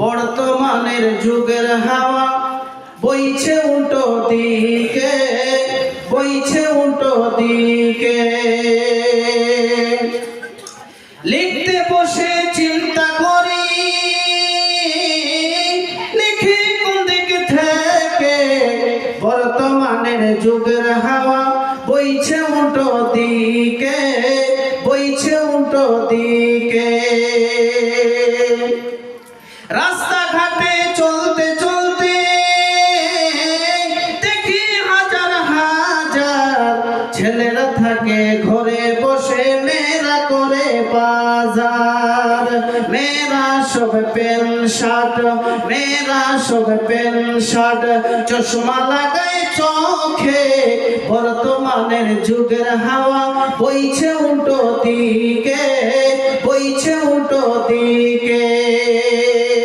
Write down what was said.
বর্তমানের যুগের হাওয়া বইছে উল্টো দিকে, বইছে উল্টো দিকে। লিখতে বসে চিন্তা করি, লিখি কোন দিক থেকে। বর্তমানের যুগের হাওয়া বইছে উল্টো দিকে, বইছে উল্টো দিকে। রাস্তাঘাটে চলতে চলতে দেখি হাজার হাজার ছেলেরা থাকে ঘরে বসে, মেয়েরা করে বাজার। মেয়েরা সব প্যান্ট শার্ট, মেয়েরা সব প্যান্ট শার্ট, চশমা লাগায় চোখে। বর্তমানের যুগের হাওয়া বইছে উল্টো দিকে, বইছে উল্টো দিকে।